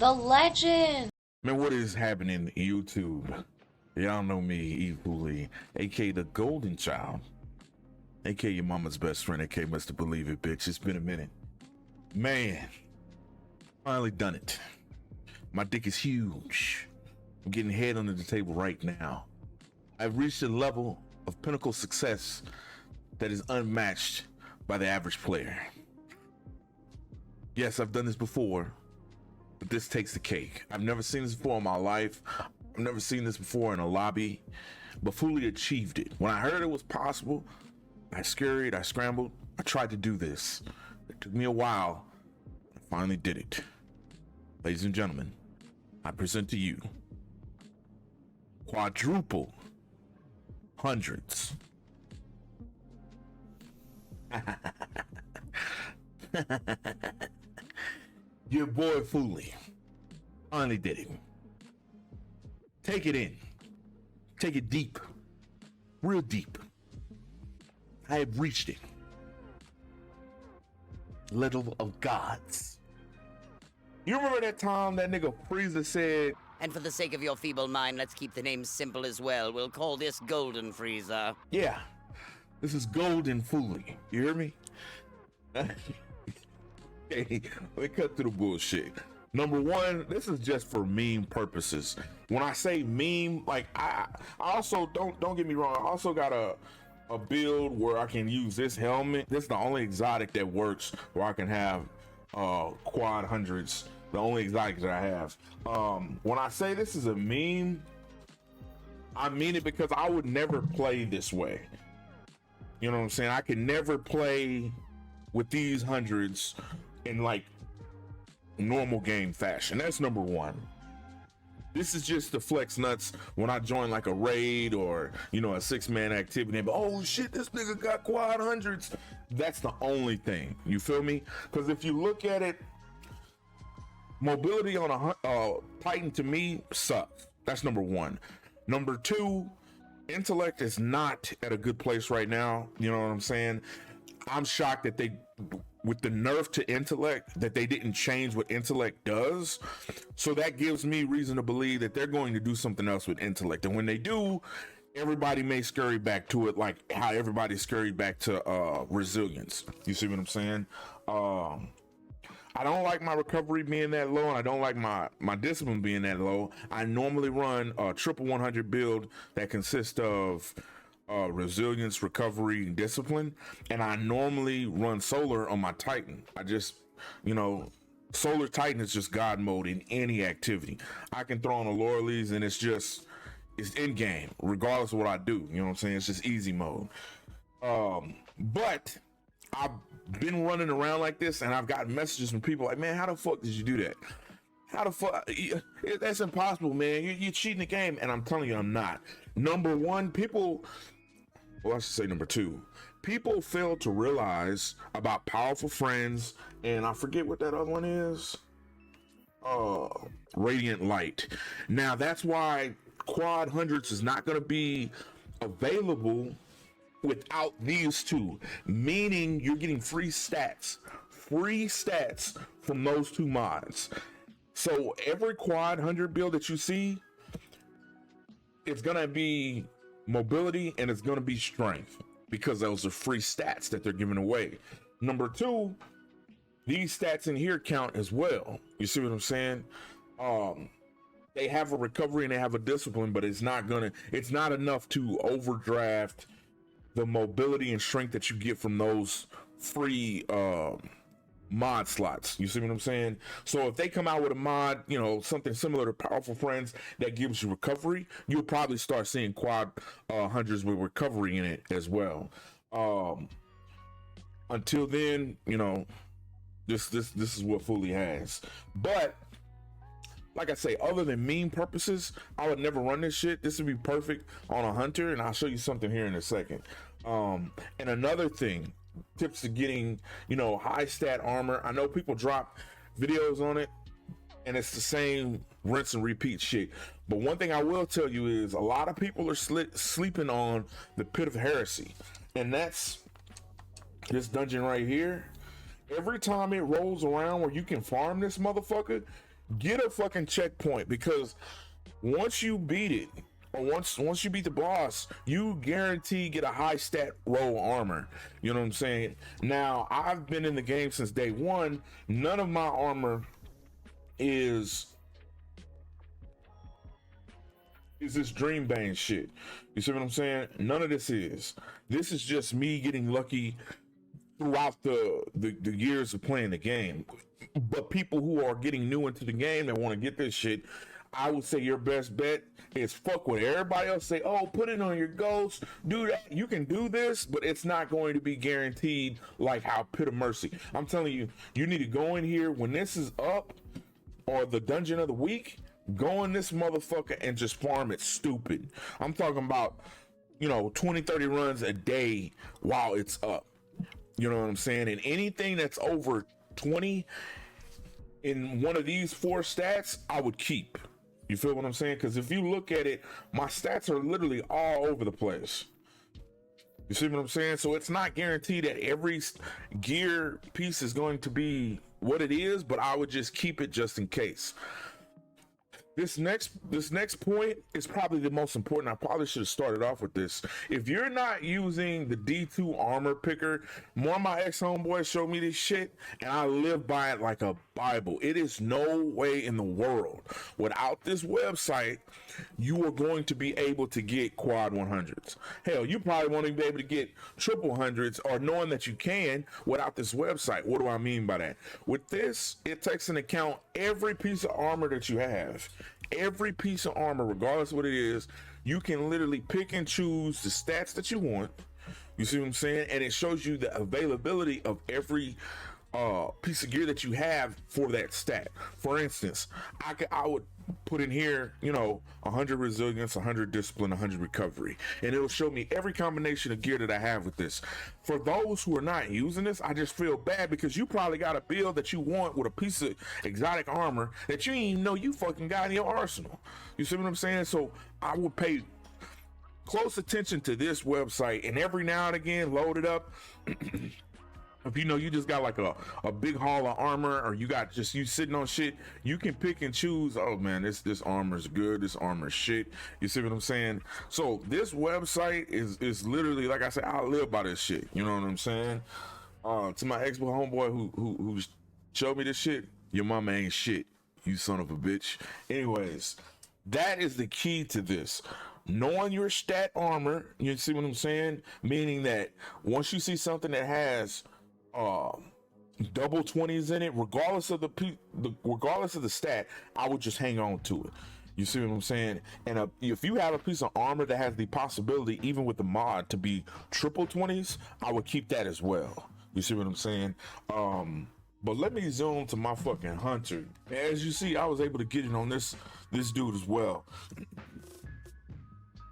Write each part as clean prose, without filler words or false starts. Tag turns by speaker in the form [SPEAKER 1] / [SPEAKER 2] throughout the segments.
[SPEAKER 1] The legend.
[SPEAKER 2] Man, what is happening YouTube? Y'all know me, E FooLy, aka the golden child, aka your mama's best friend, aka Mr. Believe It, bitch. It's been a minute. Man, finally done it. My dick is huge. I'm getting head under the table right now. I've reached a level of pinnacle success that is unmatched by the average player. Yes, I've done this before, but this takes the cake. I've never seen this before in my life. I've never seen this before in a lobby, but FooLy achieved it. When I heard it was possible, I scurried, I scrambled, I tried to do this. It took me a while. I finally did it. Ladies and gentlemen, I present to you quadruple hundreds. Your boy FooLy finally did it. Take it in. Take it deep. Real deep. I have reached it. Level of gods. You remember that time that nigga Frieza said,
[SPEAKER 3] "And for the sake of your feeble mind, let's keep the name simple as well. We'll call this Golden Frieza."
[SPEAKER 2] yeah, this is golden FooLy. You hear me? Hey, let me cut through the bullshit. Number one, this is just for meme purposes. When I say meme, like I also don't get me wrong, I also got a build where I can use this helmet. This is the only exotic that works where I can have quad hundreds. The only exotic that I have. When I say this is a meme, I mean it because I would never play this way. You know what I'm saying? I could never play with these hundreds in like normal game fashion. That's number one. This is just to flex nuts when I join like a raid or, you know, a 6-man activity. But oh shit, this nigga got quad hundreds. That's the only thing. You feel me? Because if you look at it, mobility on a Titan to me sucks. That's number one. Number two, intellect is not at a good place right now. You know what I'm saying? I'm shocked that they, with the nerf to intellect, that they didn't change what intellect does. So that gives me reason to believe that they're going to do something else with intellect. And when they do, everybody may scurry back to it like how everybody scurried back to resilience. You see what I'm saying? I don't like my recovery being that low, and I don't like my discipline being that low. I normally run a triple 100 build that consists of resilience, recovery, and discipline, and I normally run solar on my Titan. I just, you know, solar Titan is just god mode in any activity. I can throw on a Loreley's and it's in game regardless of what I do. You know what I'm saying? It's just easy mode. But I've been running around like this, and I've gotten messages from people like, man, how the fuck did you do that? How the fuck? That's impossible, man. You're cheating the game. And I'm telling you, I'm not. Number one, people, well, I should say number two, people fail to realize about powerful friends, and I forget what that other one is. Radiant light. Now that's why quad hundreds is not going to be available without these two, meaning you're getting free stats from those two mods. So every quad 100 build that you see, it's gonna be mobility and it's gonna be strength, because those are free stats that they're giving away. Number two, these stats in here count as well. You see what I'm saying? They have a recovery and they have a discipline, but it's not enough to overdraft the mobility and strength that you get from those free mod slots. You see what I'm saying? So if they come out with a mod, you know, something similar to Powerful Friends that gives you recovery, you'll probably start seeing quad hundreds with recovery in it as well. Until then, you know, this is what FooLy has. But like I say, other than meme purposes, I would never run this shit. This would be perfect on a hunter, and I'll show you something here in a second. And another thing, tips to getting, you know, high stat armor. I know people drop videos on it, and it's the same rinse and repeat shit. But one thing I will tell you is a lot of people are sleeping on the Pit of Heresy, and that's this dungeon right here. Every time it rolls around where you can farm this motherfucker, get a fucking checkpoint, because once you beat it, or once you beat the boss, you guarantee get a high stat roll armor. You know what I'm saying? Now, I've been in the game since day one. None of my armor is this Dreambane shit. You see what I'm saying? None of this is. This is just me getting lucky throughout the years of playing the game. But people who are getting new into the game and want to get this shit, I would say your best bet is fuck what everybody else say. Oh, put it on your ghost, do that. You can do this, but it's not going to be guaranteed like how Pit of Mercy. I'm telling you, you need to go in here when this is up, or the dungeon of the week. Go in this motherfucker and just farm it stupid. I'm talking about, 20, 30 runs a day while it's up. You know what I'm saying? And anything that's over 20 in one of these 4 stats, I would keep. You feel what I'm saying? Because if you look at it, my stats are literally all over the place. You see what I'm saying? So it's not guaranteed that every gear piece is going to be what it is, but I would just keep it just in case. This next point is probably the most important. I probably should have started off with this. If you're not using the D2 armor picker, more of my ex-homeboys showed me this shit, and I live by it like a Bible. It is no way in the world without this website you are going to be able to get quad 100s. Hell, you probably won't even be able to get triple hundreds, or knowing that you can without this website. What do I mean by that? With this, it takes into account every piece of armor that you have. Every piece of armor, regardless of what it is, you can literally pick and choose the stats that you want. You see what I'm saying? And it shows you the availability of every piece of gear that you have for that stat. For instance, I would put in here, 100 resilience, 100 discipline, 100 recovery, and it'll show me every combination of gear that I have with this. For those who are not using this, I just feel bad, because you probably got a build that you want with a piece of exotic armor that you didn't even know you fucking got in your arsenal. You see what I'm saying? So I would pay close attention to this website, and every now and again load it up. If you just got like a big haul of armor, or you got just you sitting on shit, you can pick and choose. Oh man, this armor's good, this armor's shit. You see what I'm saying? So this website is literally, like I said, I live by this shit. You know what I'm saying? To my ex-homeboy who showed me this shit, your mama ain't shit, you son of a bitch. Anyways, that is the key to this. Knowing your stat armor, you see what I'm saying? Meaning that once you see something that has double 20s in it, regardless of the stat, I would just hang on to it. You see what I'm saying? And if you have a piece of armor that has the possibility, even with the mod, to be triple 20s, I would keep that as well. You see what I'm saying? But let me zoom to my fucking hunter. As you see, I was able to get it on this dude as well,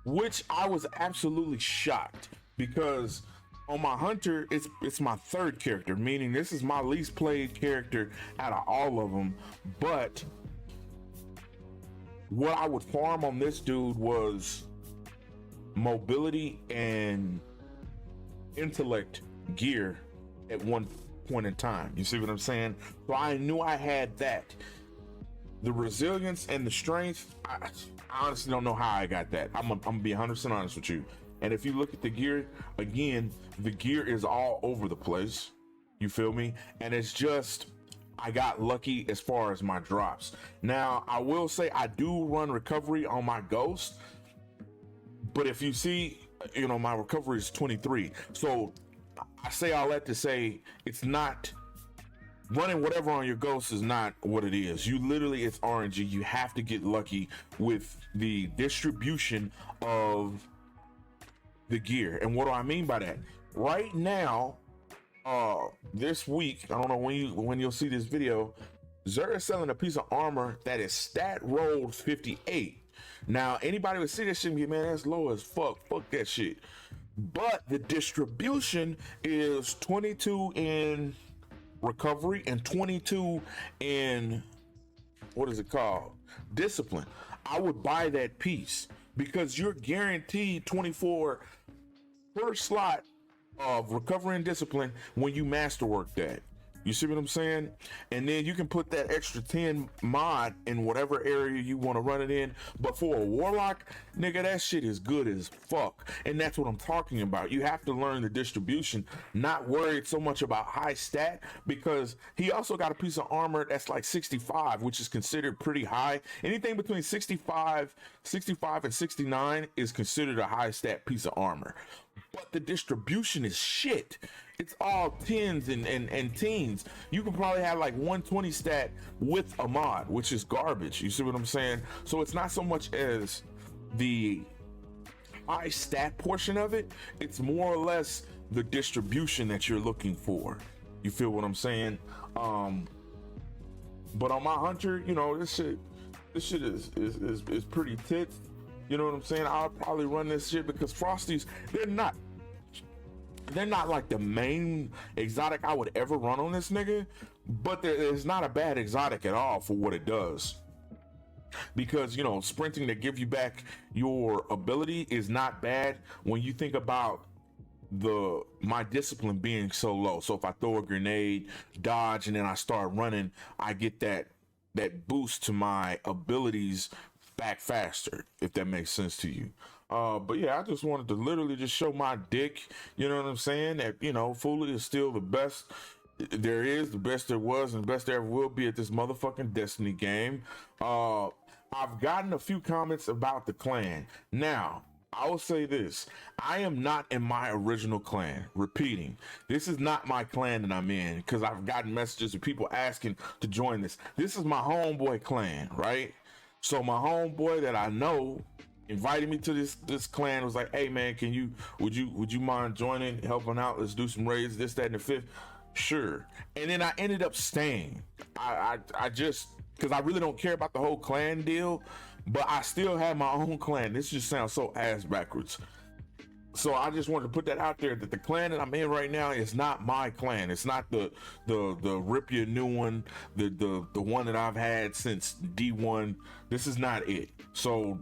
[SPEAKER 2] which I was absolutely shocked, because on my hunter, it's my 3rd character, meaning this is my least played character out of all of them. But what I would farm on this dude was mobility and intellect gear at one point in time. You see what I'm saying? So I knew I had that. The resilience and the strength, I honestly don't know how I got that. I'm gonna be 100% honest with you. And if you look at the gear, again, the gear is all over the place. You feel me? And it's just, I got lucky as far as my drops. Now, I will say I do run recovery on my ghost, but if you see, my recovery is 23. So I say all that to say, it's not, running whatever on your ghost is not what it is. You literally, it's RNG. You have to get lucky with the distribution of the gear. And what do I mean by that? Right now, this week, I don't know when you'll see this video, Xur is selling a piece of armor that is stat rolled 58. Now, anybody would see this shit and be, man, that's low as fuck. Fuck that shit. But the distribution is 22 in recovery and 22 in, what is it called? Discipline. I would buy that piece, because you're guaranteed 24 per slot of recovery and discipline when you masterwork that. You see what I'm saying? And then you can put that extra 10 mod in whatever area you want to run it in. But for a warlock, nigga, that shit is good as fuck. And that's what I'm talking about. You have to learn the distribution, not worried so much about high stat, because he also got a piece of armor that's like 65, which is considered pretty high. Anything between 65 and 69 is considered a high stat piece of armor. But the distribution is shit. It's all 10s and teens. You can probably have like 120 stat with a mod, which is garbage. You see what I'm saying? So it's not so much as the high stat portion of it. It's more or less the distribution that you're looking for. You feel what I'm saying? But on my hunter, you know, this shit is pretty tits. You know what I'm saying? I'll probably run this shit because Frosties, they're not like the main exotic I would ever run on this nigga, but there's not a bad exotic at all for what it does. Because, you know, sprinting to give you back your ability is not bad when you think about my discipline being so low. So if I throw a grenade, dodge, and then I start running, I get that boost to my abilities back faster, if that makes sense to you. But yeah, I just wanted to literally just show my dick, you know what I'm saying, that, you know, FooLy is still the best there is, the best there was, and the best there ever will be at this motherfucking Destiny game. I've gotten a few comments about the clan. Now, I will say this, I am not in my original clan. Repeating, this is not my clan that I'm in, because I've gotten messages of people asking to join this. This is my homeboy clan, right? So my homeboy that I know invited me to this clan, was like, hey man, would you mind joining, helping out, let's do some raids, this, that, and the fifth. Sure. And then I ended up staying. I just, because I really don't care about the whole clan deal, but I still have my own clan. This just sounds so ass backwards. So I just wanted to put that out there, that the clan that I'm in right now is not my clan. It's not the rip your new one, the one that I've had since D1. This is not it. So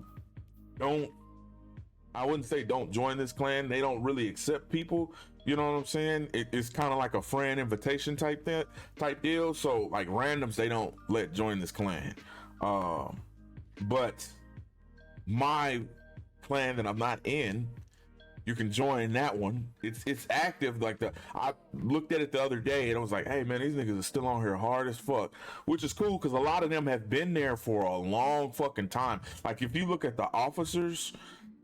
[SPEAKER 2] I wouldn't say don't join this clan. They don't really accept people. You know what I'm saying? It's kind of like a friend invitation type deal. So like randoms, they don't let join this clan. But my clan that I'm not in, you can join that one. It's active. Like I looked at it the other day and I was like, hey man, these niggas are still on here hard as fuck, which is cool because a lot of them have been there for a long fucking time. Like if you look at the officers,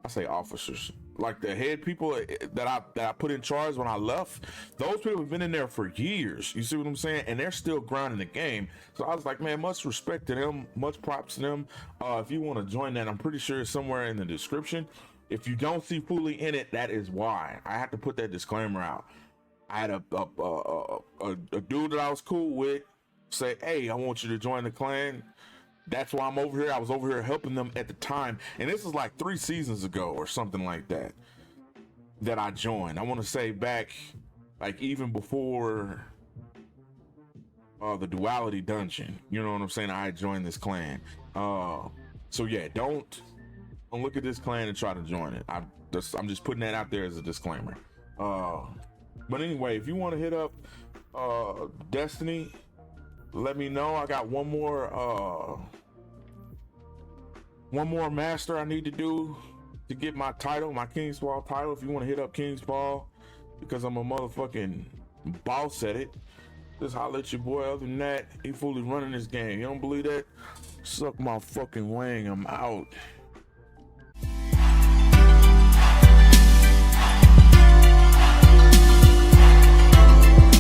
[SPEAKER 2] I say officers, like the head people that I put in charge when I left, those people have been in there for years. You see what I'm saying? And they're still grinding the game. So I was like, man, much respect to them, much props to them. If you want to join that, I'm pretty sure it's somewhere in the description. If you don't see FooLy in it, that is why. I have to put that disclaimer out. I had a dude that I was cool with say, hey, I want you to join the clan. That's why I'm over here. I was over here helping them at the time. And this is like 3 seasons ago or something like that I joined. I want to say back, like even before the duality dungeon. You know what I'm saying? I joined this clan. So yeah, don't look at this clan and try to join it. I'm just putting that out there as a disclaimer. But anyway, if you want to hit up Destiny, let me know. I got one more master I need to do to get my title, my King's Paul title. If you want to hit up King's Paul, because I'm a motherfucking boss at it, just holler at your boy. Other than that, he fully running this game. You don't believe that? Suck my fucking wang. I'm out.